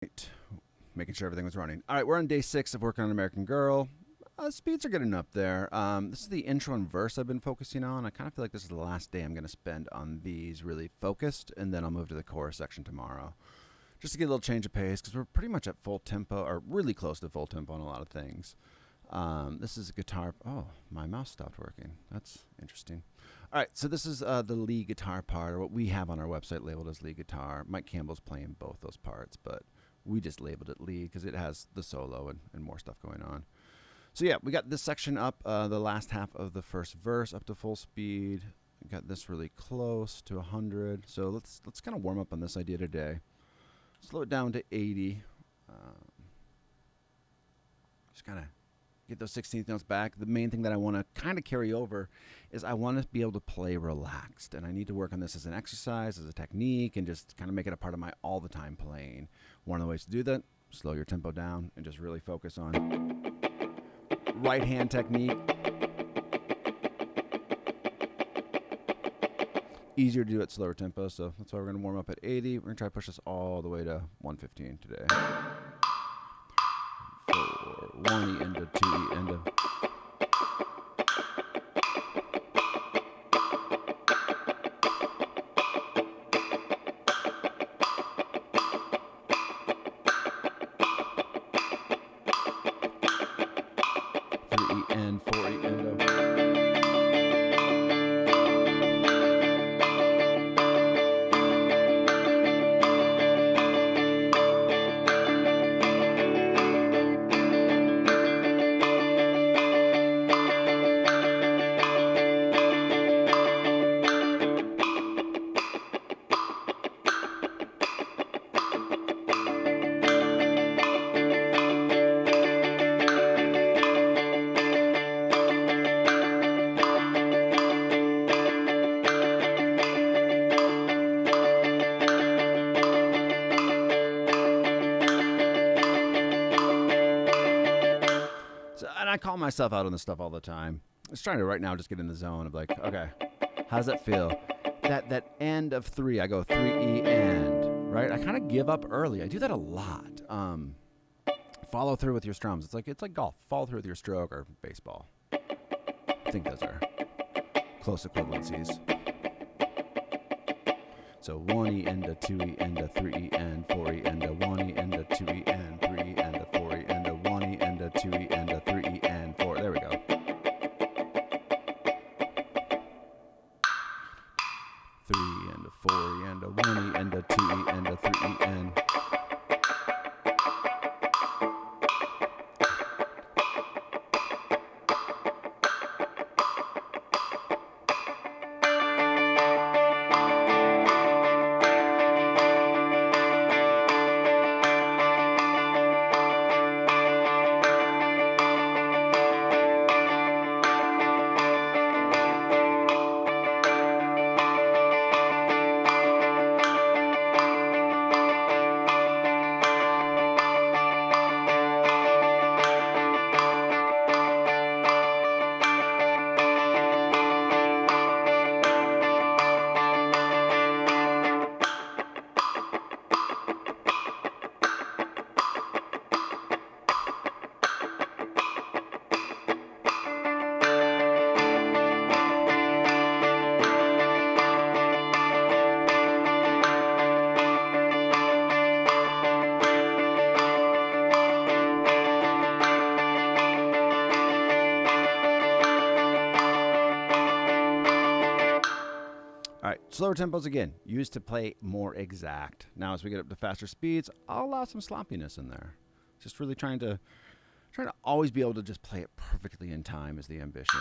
Right. Making sure everything was running. All right, we're on day 6 of working on American Girl. Speeds are getting up there. This is the intro and verse I've been focusing on. I kind of feel like this is the last day I'm going to spend on these really focused, and then I'll move to the chorus section tomorrow. Just to get a little change of pace, because we're pretty much at full tempo, or really close to full tempo on a lot of things. This is a guitar. Oh, my mouse stopped working. That's interesting. All right, so this is the lead guitar part, or what we have on our website labeled as lead guitar. Mike Campbell's playing both those parts, but we just labeled it lead because it has the solo and more stuff going on. So yeah, we got this section up, the last half of the first verse up to full speed. We got this really close to 100. So let's kind of warm up on this idea today. Slow it down to 80. Just kind of get those 16th notes back. The main thing that I want to kind of carry over is I want to be able to play relaxed, and I need to work on this as an exercise, as a technique, and just kind of make it a part of my all the time playing. One of the ways to do that, slow your tempo down and just really focus on right hand technique. Easier to do at slower tempo, so that's why we're going to warm up at 80. We're going to try to push this all the way to 115 today. 4, 1 E into 2 E into. And 4 E endo. And I call myself out on this stuff all the time. I was trying to right now just get in the zone of like, okay, how does that feel? That end of 3, I go 3 E and, right? I kind of give up early. I do that a lot. Follow through with your strums. It's like golf. Follow through with your stroke or baseball. I think those are close equivalencies. So 1 E into 2 E into 3 E and 4 E into 1 E into 2 E and 3 E into 4 E into 1 E into 2 E into 3 E and 4. There we go. 3 E into 4 E into 1 E into 2 E into 3 E and. All right, slower tempos again, used to play more exact. Now as we get up to faster speeds, I'll allow some sloppiness in there. Just really trying to always be able to just play it perfectly in time is the ambition.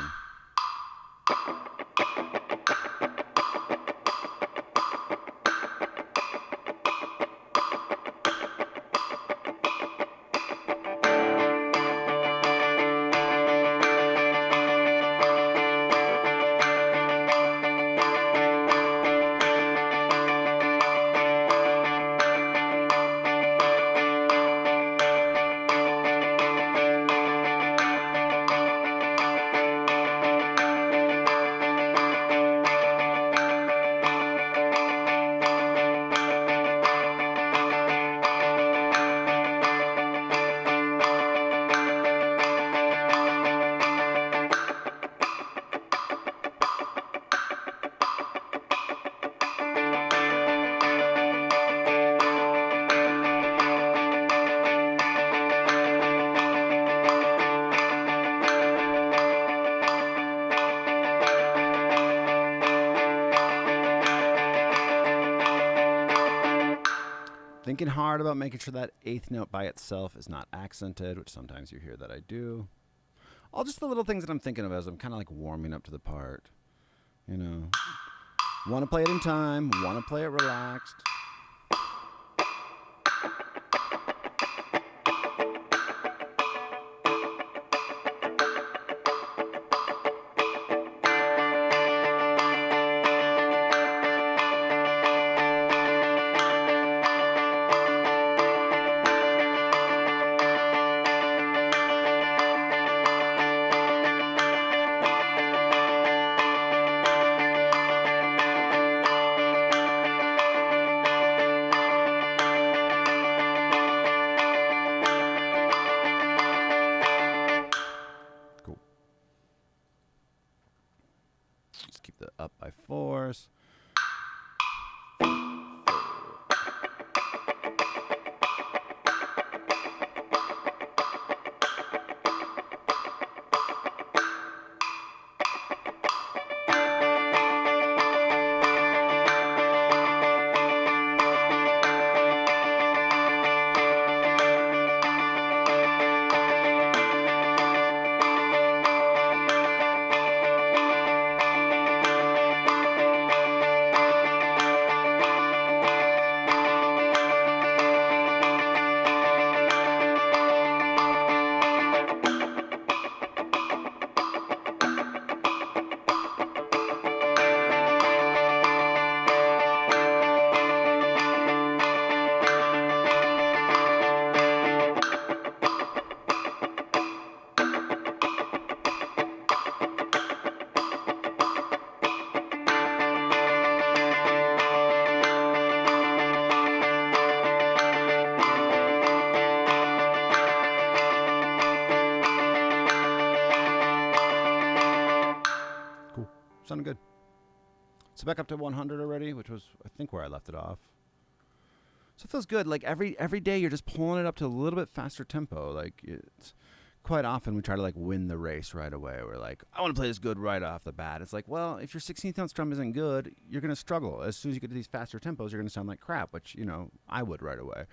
Thinking hard about making sure that eighth note by itself is not accented, which sometimes you hear that I do. All just the little things that I'm thinking of as I'm kind of like warming up to the part. You know, want to play it in time, want to play it relaxed. The up by fours. Sounded good. So back up to 100 already, which was, I think, where I left it off. So it feels good. Like every day you're just pulling it up to a little bit faster tempo. Like it's quite often we try to like win the race right away. We're like, I want to play this good right off the bat. It's like, well, if your 16th note strum isn't good, you're going to struggle. As soon as you get to these faster tempos, you're going to sound like crap, which, you know, I would right away.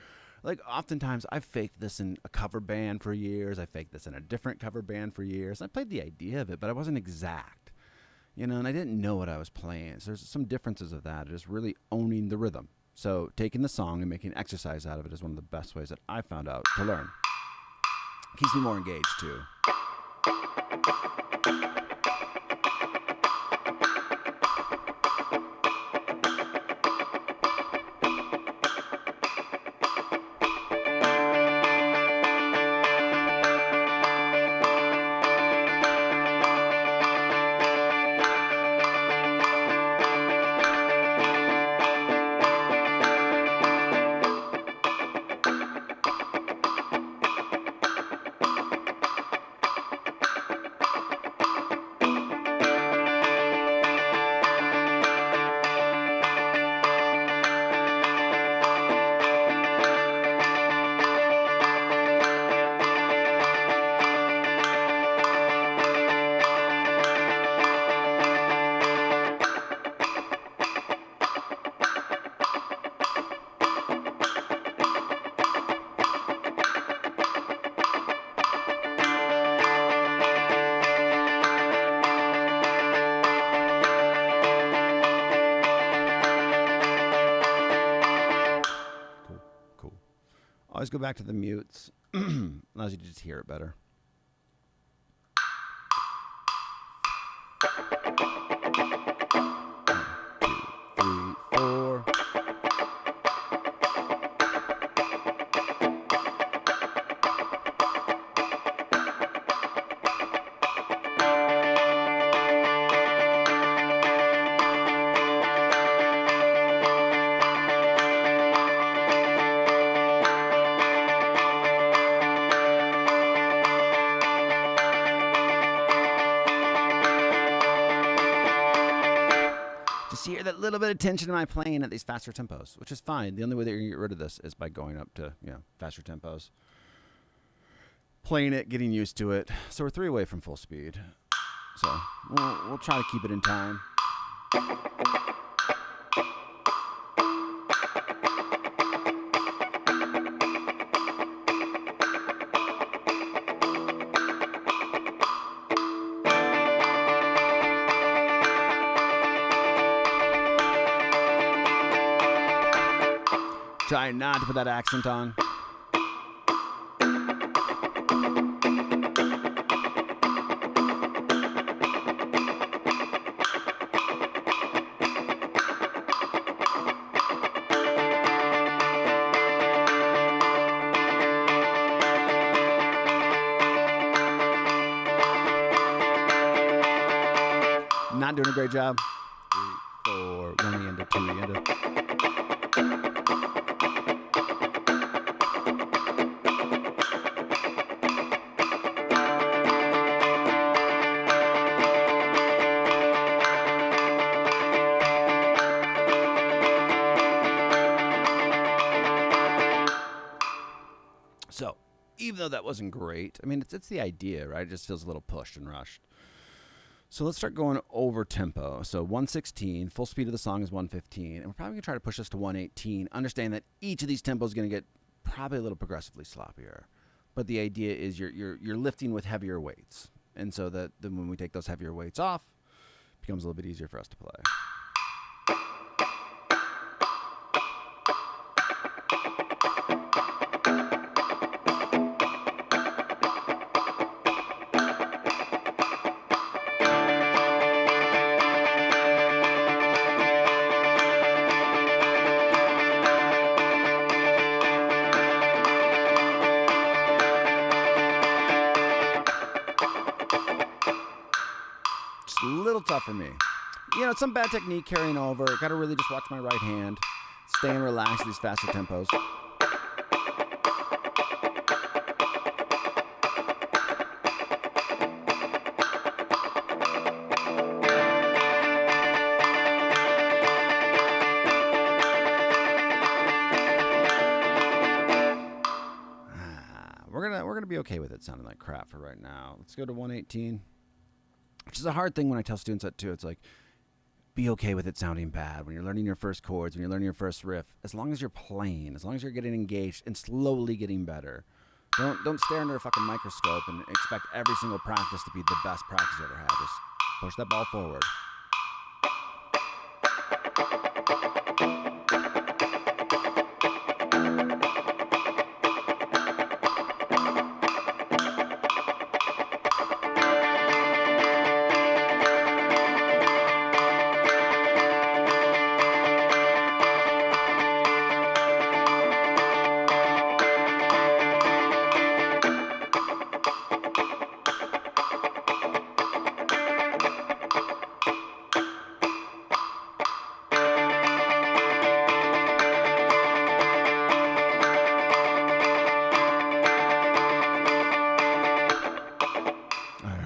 Like oftentimes I've faked this in a cover band for years. I faked this in a different cover band for years. I played the idea of it, but I wasn't exact. You know, and I didn't know what I was playing. So there's some differences of that. Just really owning the rhythm. So taking the song and making exercise out of it is one of the best ways that I found out to learn. Keeps me more engaged too. Always go back to the mutes. Allows you to just hear it better. You hear that little bit of tension in my playing at these faster tempos, which is fine. The only way that you're going to get rid of this is by going up to, faster tempos. Playing it, getting used to it. So we're 3 away from full speed. So we'll try to keep it in time. trying not to put that accent on. Not doing a great job. 3, 4, 1 into 2 into. So, even though that wasn't great, I mean, it's the idea, right? It just feels a little pushed and rushed. So let's start going over tempo. So 116, full speed of the song is 115, and we're probably going to try to push this to 118. Understand that each of these tempos is going to get probably a little progressively sloppier. But the idea is you're lifting with heavier weights. And so that then when we take those heavier weights off, it becomes a little bit easier for us to play. A little tough for me. You know, some bad technique carrying over. Got to really just watch my right hand. Staying relaxed at these faster tempos. We're gonna be okay with it sounding like crap for right now. Let's go to 118. Which is a hard thing when I tell students that too. It's like, be okay with it sounding bad when you're learning your first chords, when you're learning your first riff. As long as you're playing, as long as you're getting engaged and slowly getting better. Don't stare under a fucking microscope and expect every single practice to be the best practice you ever had. Just push that ball forward.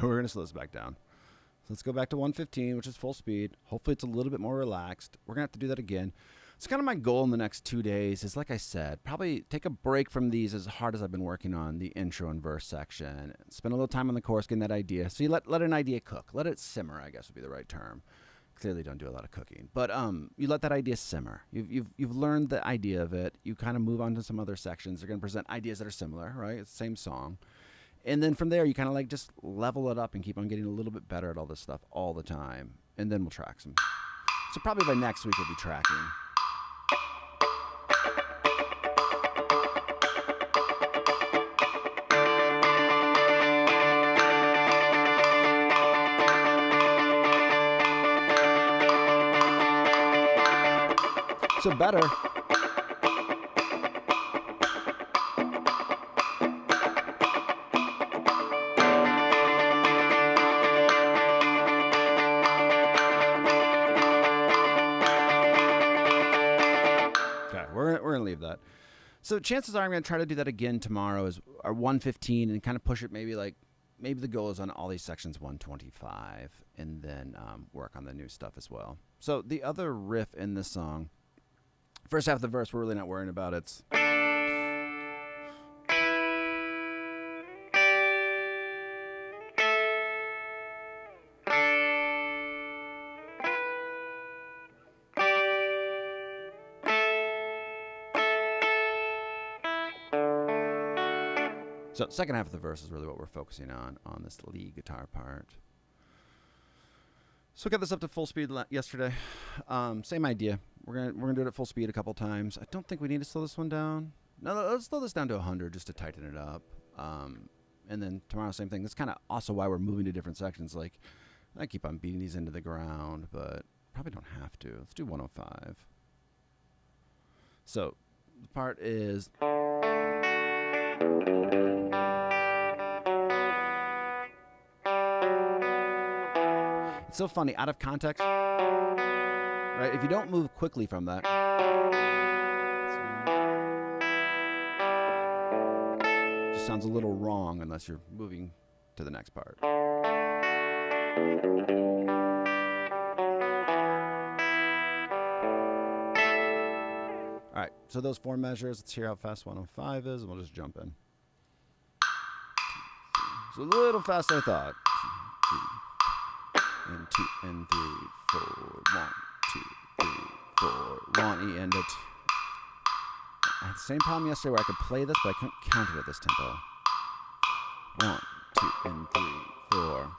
We're going to slow this back down. So let's go back to 115, which is full speed. Hopefully it's a little bit more relaxed. We're going to have to do that again. It's kind of my goal in the next 2 days is, like I said, probably take a break from these as hard as I've been working on the intro and verse section. Spend a little time on the chorus getting that idea. So you let an idea cook. Let it simmer, I guess would be the right term. Clearly don't do a lot of cooking. But you let that idea simmer. You've learned the idea of it. You kind of move on to some other sections. They're going to present ideas that are similar, right? It's the same song. And then from there, you kind of like just level it up and keep on getting a little bit better at all this stuff all the time. And then we'll track some. So probably by next week, we'll be tracking. So better. We're going to leave that. So chances are I'm going to try to do that again tomorrow is our 115 and kind of push it maybe the goal is on all these sections 125 and then work on the new stuff as well. So the other riff in this song, first half of the verse we're really not worrying about. It's so second half of the verse is really what we're focusing on this lead guitar part. So we got this up to full speed yesterday. Same idea. We're gonna do it at full speed a couple times. I don't think we need to slow this one down. No, let's slow this down to 100 just to tighten it up. And then tomorrow, same thing. That's kind of also why we're moving to different sections. Like, I keep on beating these into the ground, but probably don't have to. Let's do 105. So the part is. It's so funny, out of context, right? If you don't move quickly from that, it just sounds a little wrong unless you're moving to the next part. All right, so those 4 measures, let's hear how fast 105 is, and we'll just jump in. It's a little faster than I thought. 1, 2, and 3, 4. 1, 2, 3, 4. 1 E and a 2. I had the same problem yesterday where I could play this, but I couldn't count it at this tempo. 1, 2, and 3, 4.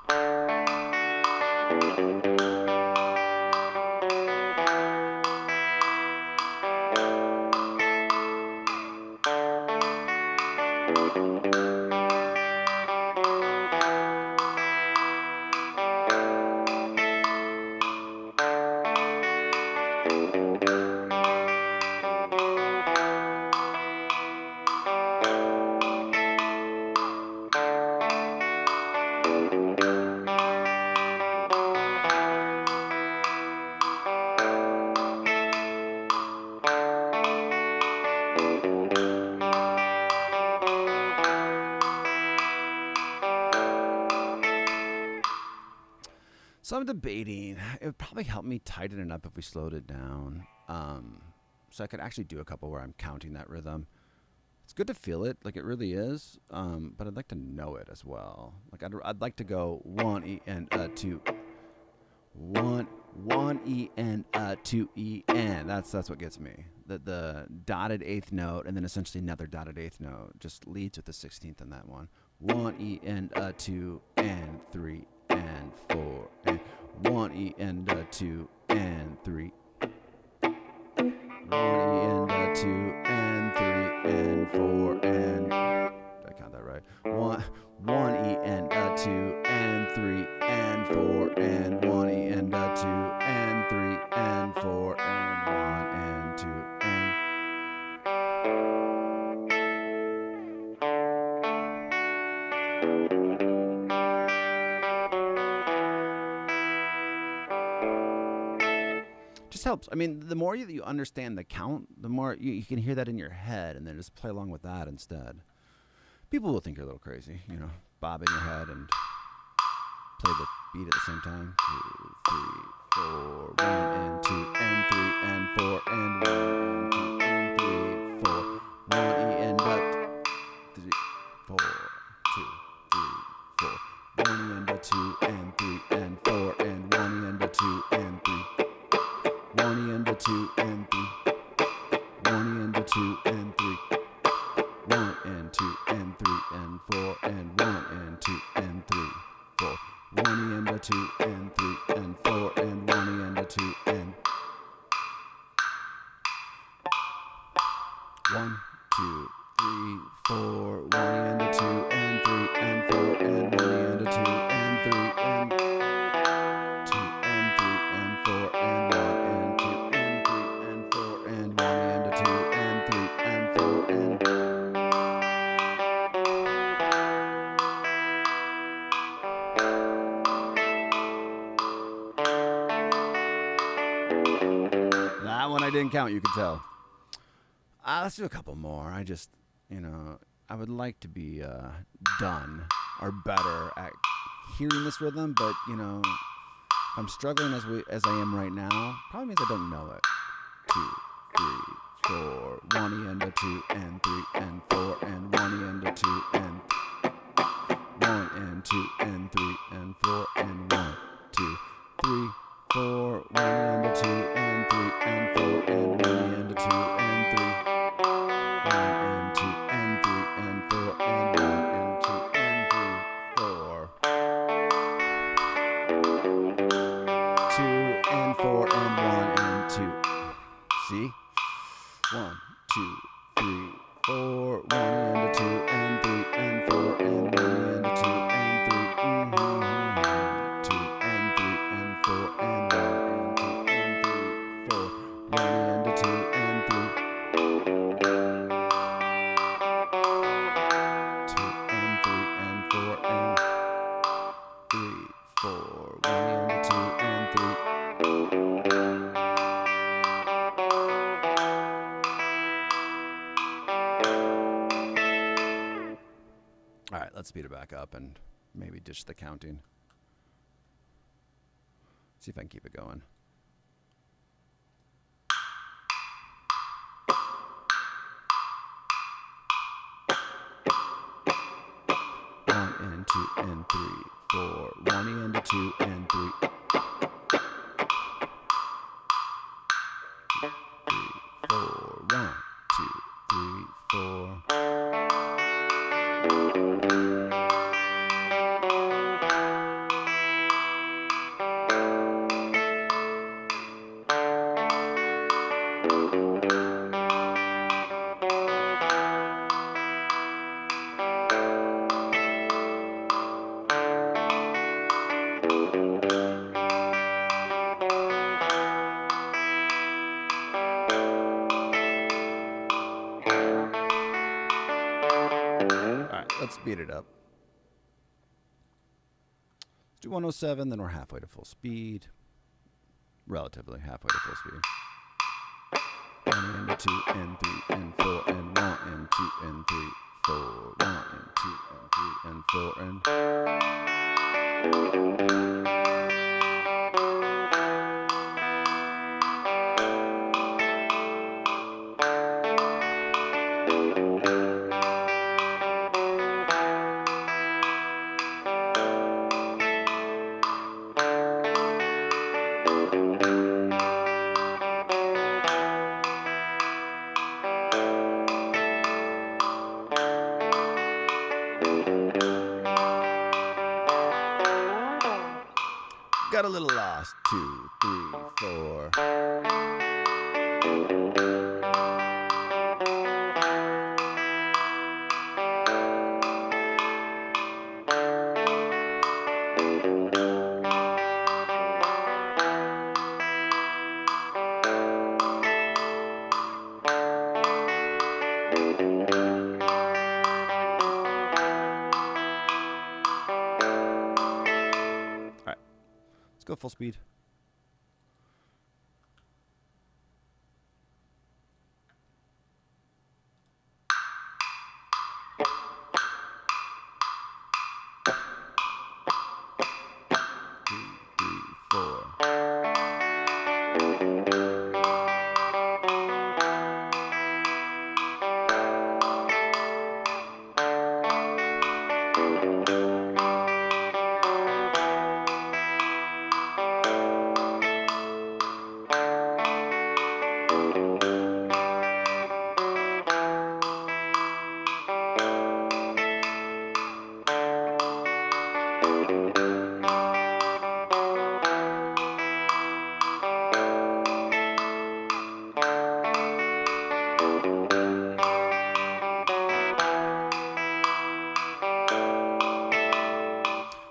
So I'm debating. It would probably help me tighten it up if we slowed it down. So I could actually do a couple where I'm counting that rhythm. It's good to feel it, like it really is, but I'd like to know it as well. Like I'd like to go 1 E and 2. 1 E and 2 E and. That's what gets me. The dotted 8th note and then essentially another dotted 8th note just leads with the 16th in that one. 1 E and 2 and 3 and 4 and 1 E and 2 and 3. 1 E and 2 and 3 and 4 and. Did I count that right? 1 E and 2 and 3 and 4 and 1 E and 2 and 3 and 4 and 1 and 2 and. Just helps. I mean, the more you understand the count, the more you can hear that in your head and then just play along with that instead. People will think you're a little crazy, bobbing your head and play the beat at the same time. 2, 3, 4, 1 and 2 and 3 and 4 and 1 and 2 and 3, 4. 1 E and 3, 4, 2, 3, 4. 1 E and 2 and 3 and 4 and 1 E and 2 and 3. 1 E and 2 and 3. 1 E and 2 and 3. 1 and 2 and 3 and 4 and 1 and 2 and 3. 4. 1 E and 2 and 3 and 4 and 1 E and 2 and 1, 2, 3, 4. 1 E and 2 and 3 and 4 and 1 E and 2 and 3 and 2 and 3 and 4 and 1 and 2 and 3 and 4 and 1 E and 2 and 3 and 4 and. That one I didn't count, you could tell. Let's do a couple more. I just, I would like to be done or better at hearing this rhythm, but, if I'm struggling as I am right now, probably means I don't know it. 2, 3, 4. 1 E and 2 and 3 and 4 and 1 E and 2 and 1 and 2 and 3 and 4 and 1, 2, 3, 4. 1 E and 2 and 3 and 4 and 1 E and 2 and 3. 1 and 2 and 3 and 4 and 1 and 2 and 3, 4. 2 and 4 and 1 and 2. All right, let's speed it back up and maybe ditch the counting. See if I can keep it going. One and two and three, four. One and two and three. Three, four. One, two, three, four. Let's speed it up. Let's do 107, then we're halfway to full speed. Relatively halfway to full speed. 1 and 2 and 3 and 4 and 1 and 2 and 3, 4. 1 and 2 and 3 and 4 and... Got a little lost. 2, 3, 4. Let's go full speed.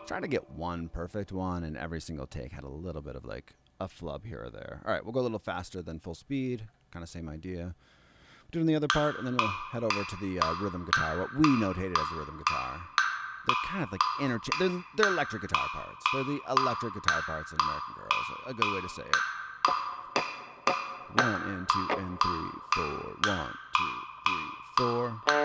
Trying to get one perfect one, and every single take had a little bit of like a flub here or there. All right, we'll go a little faster than full speed. Kind of same idea. Doing the other part, and then we'll head over to the rhythm guitar, what we notated as the rhythm guitar. They're kind of like they're electric guitar parts. They're the electric guitar parts in American Girls. A good way to say it. 1 and 2 and 3, 4. 1, 2, 3, 4.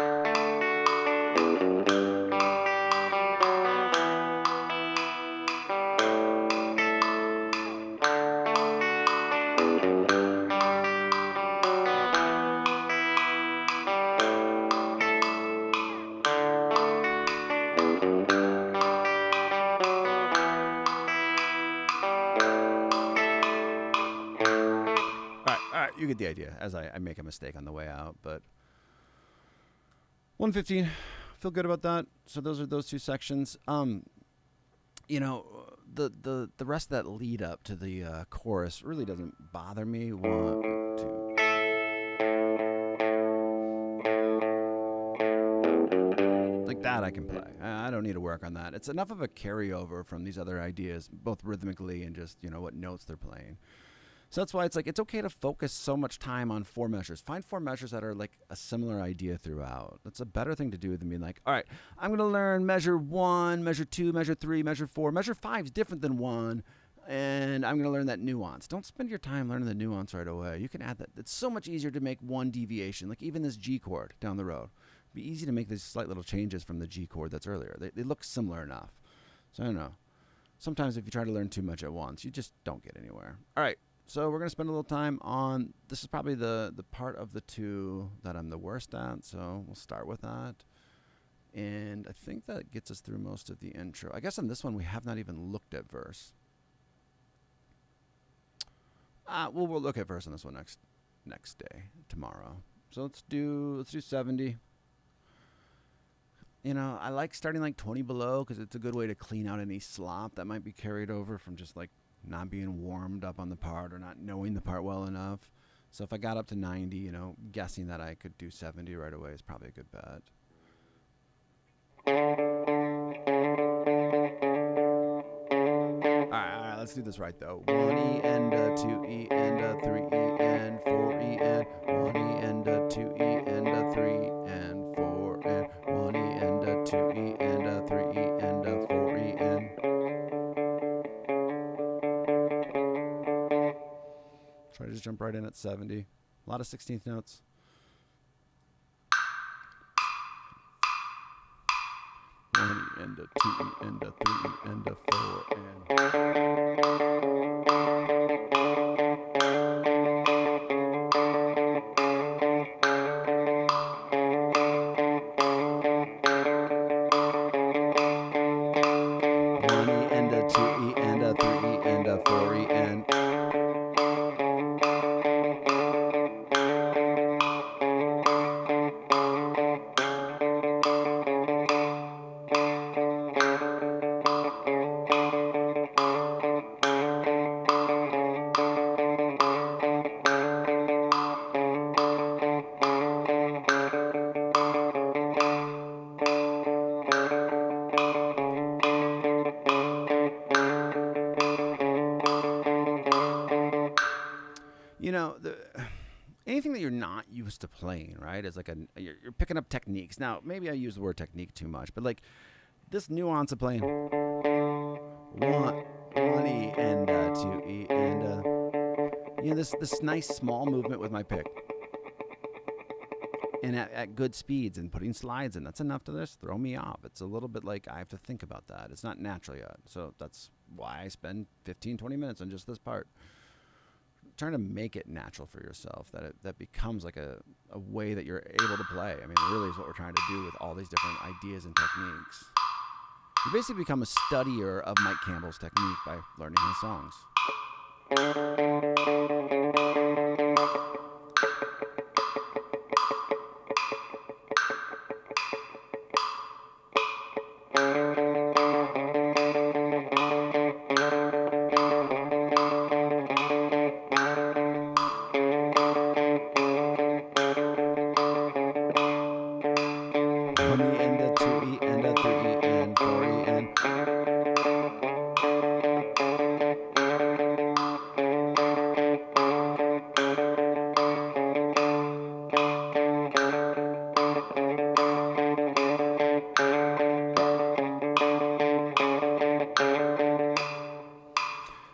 You get the idea as I make a mistake on the way out, but 115, feel good about that. So those are those two sections. You know, the rest of that lead up to the chorus really doesn't bother me. 1, 2. Like that I can play. I don't need to work on that. It's enough of a carryover from these other ideas, both rhythmically and just, you know, what notes they're playing. So that's why it's like, it's okay to focus so much time on 4 measures. Find 4 measures that are like a similar idea throughout. That's a better thing to do than being like, all right, I'm going to learn measure 1, measure 2, measure 3, measure 4. Measure 5 is different than 1, and I'm going to learn that nuance. Don't spend your time learning the nuance right away. You can add that. It's so much easier to make one deviation, like even this G chord down the road. be easy to make these slight little changes from the G chord that's earlier. They look similar enough. So I don't know. Sometimes if you try to learn too much at once, you just don't get anywhere. All right, so we're going to spend a little time on, this is probably the part of the two that I'm the worst at, so we'll start with that. And I think that gets us through most of the intro. I guess on this one we have not even looked at verse. We'll look at verse on this one next day, tomorrow. So let's do 70. You know, I like starting like 20 below because it's a good way to clean out any slop that might be carried over from just like not being warmed up on the part or not knowing the part well enough. So if I got up to 90, you know, guessing that I could do 70 right away is probably a good bet. Alright, let's do this right though. 1 E and 2 E and 3 E and 4 E and 1 E and 2 E and 3 and 4 and 1 E and 2 E and 3 E and 4 E and. Try to just jump right in at 70. A lot of 16th notes. And 2 E and 3 E and 4 and. You know, anything that you're not used to playing, right, is like you're picking up techniques. Now, maybe I use the word technique too much, but like this nuance of playing 1 E and 2 E and you know, this nice small movement with my pick, and at good speeds and putting slides in, that's enough to just throw me off. It's a little bit like I have to think about that. It's not natural yet, so that's why I spend 15-20 minutes on just this part. Trying to make it natural for yourself, that becomes like a way that you're able to play. I mean, really is what we're trying to do with all these different ideas and techniques. You basically become a studier of Mike Campbell's technique by learning his songs.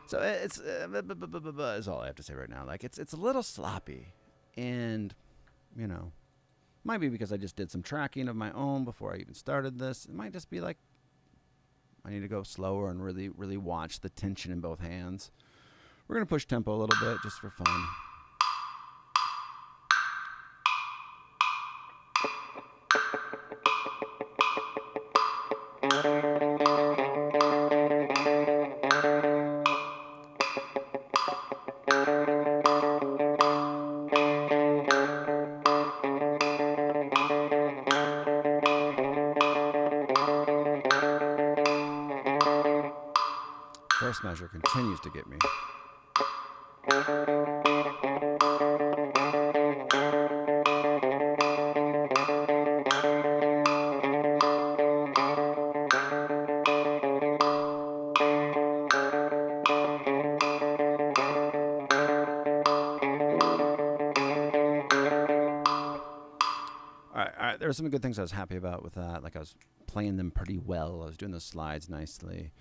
So it's is all I have to say right now. Like it's a little sloppy, and you know, might be because I just did some tracking of my own before I even started this. It might just be like I need to go slower and really watch the tension in both hands. We're gonna push tempo a little bit just for fun. First measure continues to get me. All right. There were some good things I was happy about with that. Like I was playing them pretty well. I was doing the slides nicely.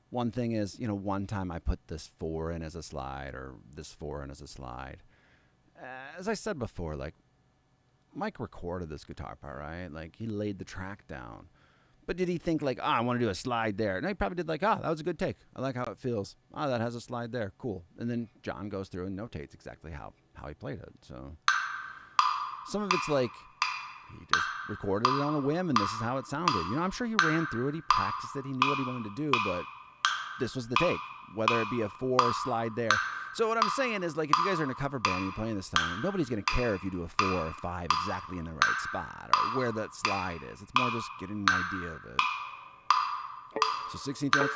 One thing is, you know, one time I put this 4 in as a slide or this 4 in as a slide. As I said before, like Mike recorded this guitar part, right? Like, he laid the track down. But did he think, like, I want to do a slide there? No, he probably did, like, that was a good take. I like how it feels. That has a slide there. Cool. And then John goes through and notates exactly how he played it. So some of it's like he just recorded it on a whim, and this is how it sounded. I'm sure he ran through it. He practiced it. He knew what he wanted to do, but this was the take, whether it be a 4 slide there. So what I'm saying is, like, if you guys are in a cover band and you're playing this time, nobody's going to care if you do a 4 or 5 exactly in the right spot or where that slide is. It's more just getting an idea of it. So 16th notes.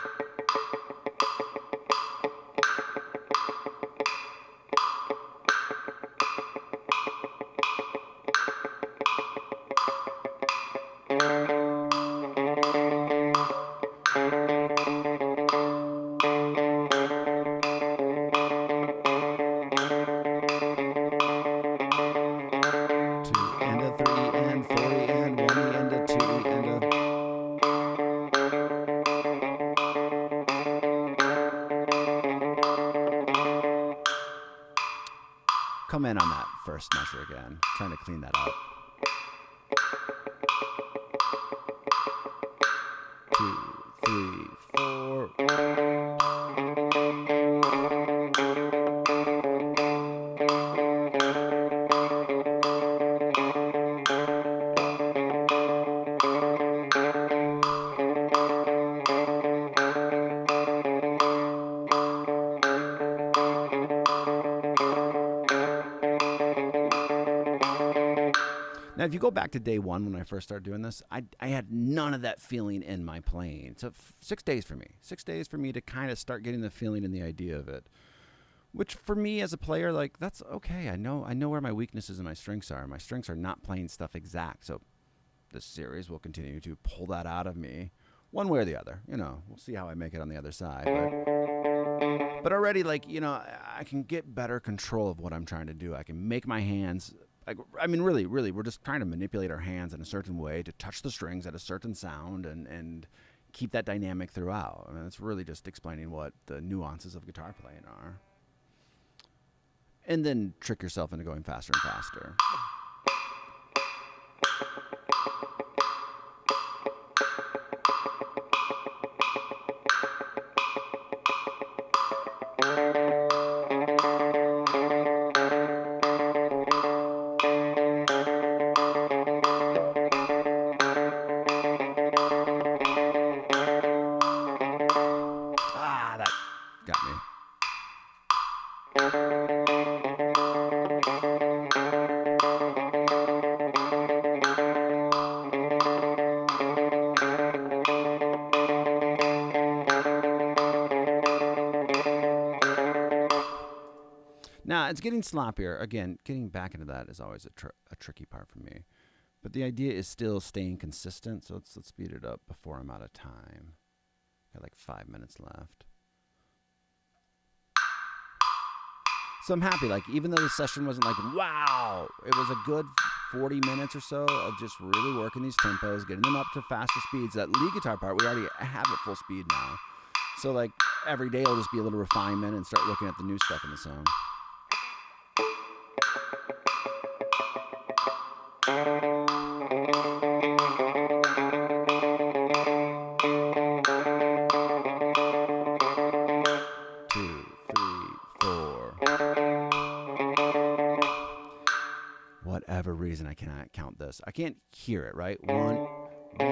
Come in on that first measure again. Trying to clean that up. 2, 3, 4. Now, if you go back to day 1 when I first started doing this, I had none of that feeling in my playing. So 6 days for me. 6 days for me to kind of start getting the feeling and the idea of it. Which for me as a player, like, that's okay. I know where my weaknesses and my strengths are. My strengths are not playing stuff exact. So this series will continue to pull that out of me one way or the other. We'll see how I make it on the other side. But already, like, I can get better control of what I'm trying to do. I can make my hands... really, we're just trying to manipulate our hands in a certain way to touch the strings at a certain sound and keep that dynamic throughout. It's really just explaining what the nuances of guitar playing are. And then trick yourself into going faster and faster. Now, it's getting sloppier. Again, getting back into that is always a tricky part for me. But the idea is still staying consistent, so let's speed it up before I'm out of time. Got like 5 minutes left. So I'm happy, like, even though the session wasn't like, wow, it was a good 40 minutes or so of just really working these tempos, getting them up to faster speeds. That lead guitar part, we already have at full speed now. So, like, every day will just be a little refinement and start looking at the new stuff in the song. Whatever reason, I cannot count this. I can't hear it, right? 1 E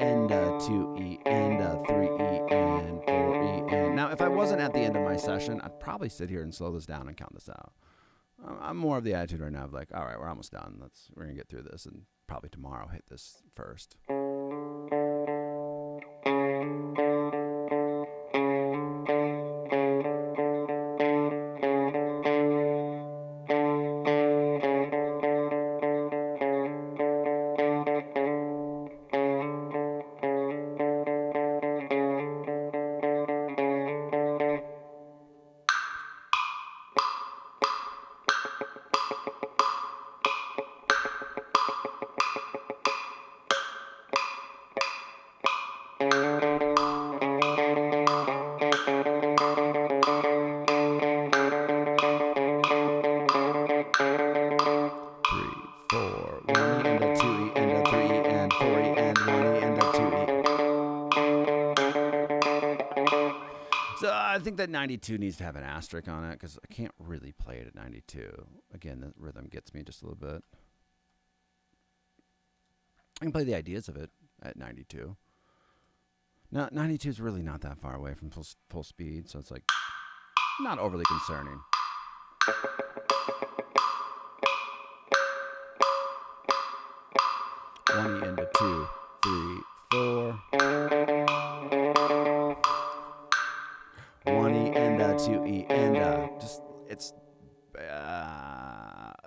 and 2 E and 3 E and 4 E and. Now, if I wasn't at the end of my session, I'd probably sit here and slow this down and count this out. I'm more of the attitude right now of like, all right, we're almost done. We're gonna get through this, and probably tomorrow hit this first. I think that 92 needs to have an asterisk on it because I can't really play it at 92. Again, the rhythm gets me just a little bit. I can play the ideas of it at 92. Now, 92 is really not that far away from full speed, so it's like not overly concerning. One E into 2, 3, 4. 1 E and 2 E and just it's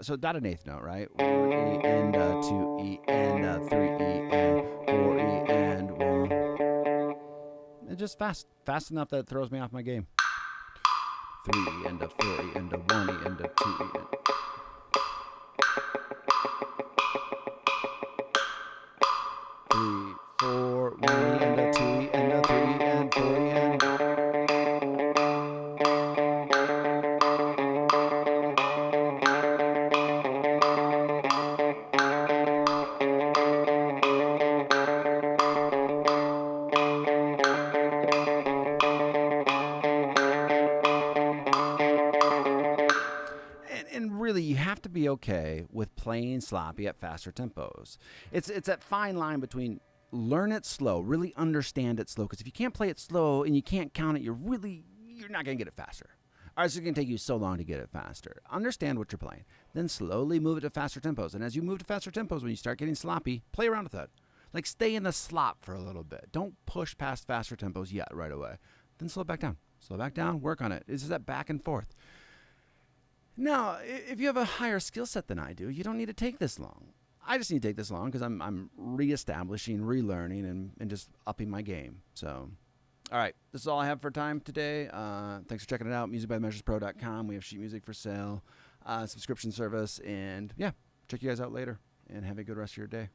so not an eighth note, right? 1 E and 2 E and 3 E and 4 E and 1. It's just fast enough that it throws me off my game. 3 E and 4 E and 1 E and 2 E and 3, 4, 1 E and 2 E and 3 E and 4 E and. And really, you have to be okay with playing sloppy at faster tempos. It's that fine line between learn it slow, really understand it slow. Because if you can't play it slow and you can't count it, you're not going to get it faster. Or it's going to take you so long to get it faster. Understand what you're playing. Then slowly move it to faster tempos. And as you move to faster tempos, when you start getting sloppy, play around with that. Like stay in the slop for a little bit. Don't push past faster tempos yet right away. Then slow it back down. Slow back down, work on it. It's that back and forth. Now, if you have a higher skill set than I do, you don't need to take this long. I just need to take this long because I'm reestablishing, relearning, and just upping my game. So, all right, this is all I have for time today. Thanks for checking it out, musicbythemeasurespro.com. We have sheet music for sale, subscription service, and yeah, check you guys out later, and have a good rest of your day.